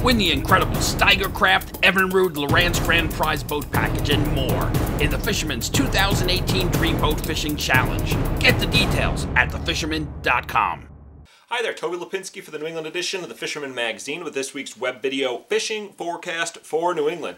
Win the incredible Steigercraft, Evinrude, Loran's Grand Prize Boat Package, and more in the Fisherman's 2018 Dream Boat Fishing Challenge. Get the details at thefisherman.com. Hi there, Toby Lapinski for the New England edition of the Fisherman magazine with this week's web video fishing forecast for New England.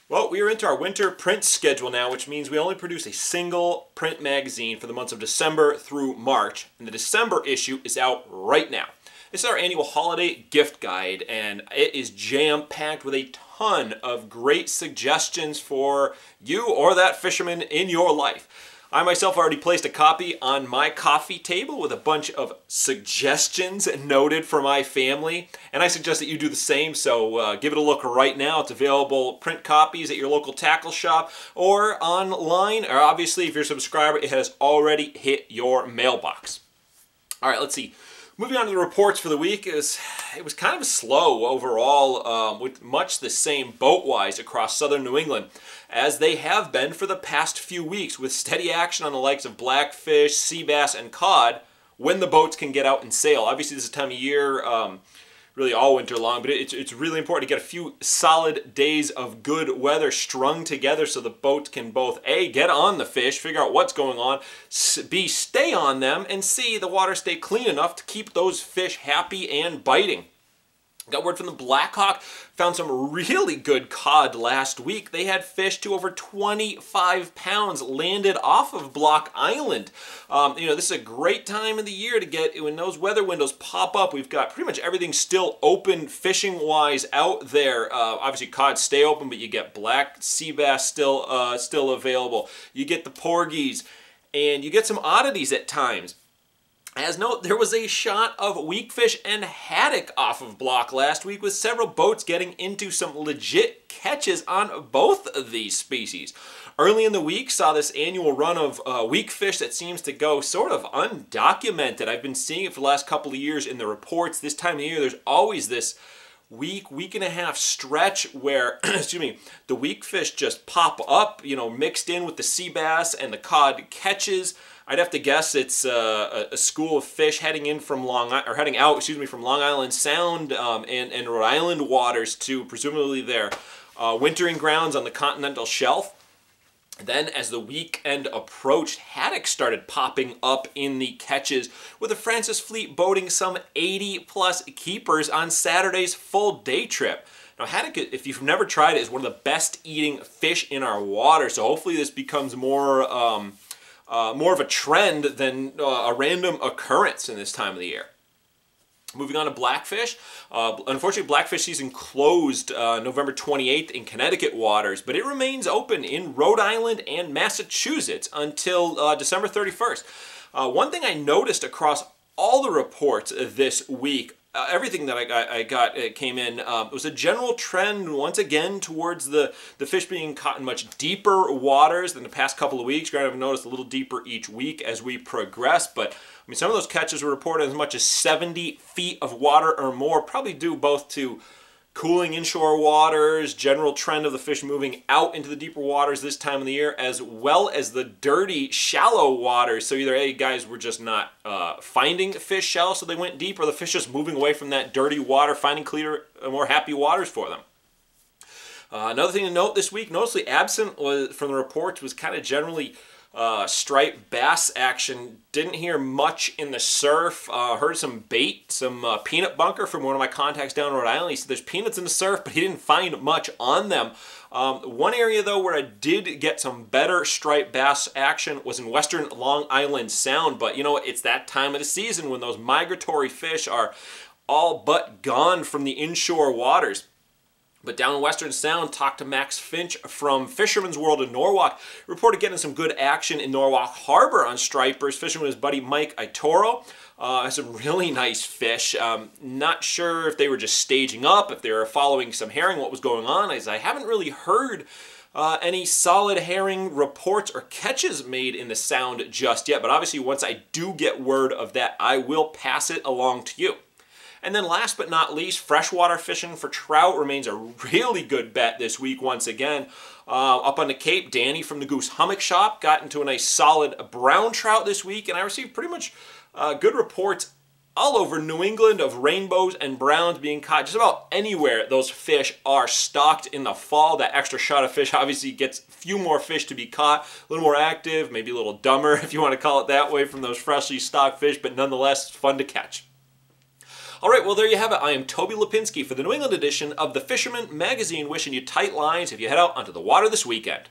Well, we are into our winter print schedule now, which means we only produce a single print magazine for the months of December through March, and the December issue is out right now. This is our annual holiday gift guide, and it is jam-packed with a ton of great suggestions for you or that fisherman in your life. I myself already placed a copy on my coffee table with a bunch of suggestions noted for my family, and I suggest that you do the same, so give it a look right now. It's available print copies at your local tackle shop or online, or obviously if you're a subscriber, it has already hit your mailbox. All right, let's see. Moving on to the reports for the week, it was kind of slow overall, with much the same boat-wise across southern New England as they have been for the past few weeks, with steady action on the likes of blackfish, sea bass, and cod when the boats can get out and sail. Obviously, this is a time of year, really all winter long, but it's really important to get a few solid days of good weather strung together so the boats can both A, get on the fish, figure out what's going on, B, stay on them, and C, the water stay clean enough to keep those fish happy and biting. Got word from the Black Hawk, found some really good cod last week. They had fish to over 25 pounds landed off of Block Island. This is a great time of the year to get, when those weather windows pop up, we've got pretty much everything still open fishing-wise out there. Obviously, cod stay open, but you get black sea bass still available. You get the porgies, and you get some oddities at times. As note, there was a shot of weakfish and haddock off of Block last week, with several boats getting into some legit catches on both of these species. Early in the week, saw this annual run of weakfish that seems to go sort of undocumented. I've been seeing it for the last couple of years in the reports. This time of year, there's always this week and a half stretch where, excuse me, the weakfish just pop up, mixed in with the sea bass and the cod catches. I'd have to guess it's a school of fish heading out from Long Island Sound and Rhode Island waters to presumably their wintering grounds on the continental shelf. Then, as the weekend approached, haddock started popping up in the catches, with the Francis fleet boating some 80-plus keepers on Saturday's full-day trip. Now, haddock, if you've never tried it, is one of the best-eating fish in our water, so hopefully this becomes more of a trend than a random occurrence in this time of the year. Moving on to blackfish. Unfortunately, blackfish season closed November 28th in Connecticut waters, but it remains open in Rhode Island and Massachusetts until December 31st. One thing I noticed across all the reports this week, everything that I got came in, was a general trend once again towards the fish being caught in much deeper waters than the past couple of weeks. Granted, I've noticed a little deeper each week as we progress, but I mean, some of those catches were reported as much as 70 feet of water or more, probably due both to cooling inshore waters, general trend of the fish moving out into the deeper waters this time of the year, as well as the dirty, shallow waters. So either A, guys were just not finding fish shallow, so they went deep, or the fish just moving away from that dirty water, finding cleaner, more happy waters for them. Another thing to note this week, noticeably absent from the reports, was kind of generally striped bass action. Didn't hear much in the surf. Heard some bait, some peanut bunker from one of my contacts down in Rhode Island. He said there's peanuts in the surf, but he didn't find much on them. One area, though, where I did get some better striped bass action was in western Long Island Sound. But, it's that time of the season when those migratory fish are all but gone from the inshore waters. But down in Western Sound, talked to Max Finch from Fisherman's World in Norwalk. Reported getting some good action in Norwalk Harbor on stripers, fishing with his buddy Mike Itoro. Some really nice fish. Not sure if they were just staging up, if they were following some herring, what was going on, as I haven't really heard any solid herring reports or catches made in the Sound just yet. But obviously, once I do get word of that, I will pass it along to you. And then last but not least, freshwater fishing for trout remains a really good bet this week once again. Up on the Cape, Danny from the Goose Hummock Shop got into a nice solid brown trout this week, and I received pretty much good reports all over New England of rainbows and browns being caught. Just about anywhere those fish are stocked in the fall. That extra shot of fish obviously gets a few more fish to be caught, a little more active, maybe a little dumber if you want to call it that way from those freshly stocked fish, but nonetheless fun to catch. All right, well, there you have it. I am Toby Lapinski for the New England edition of the Fisherman magazine, wishing you tight lines if you head out onto the water this weekend.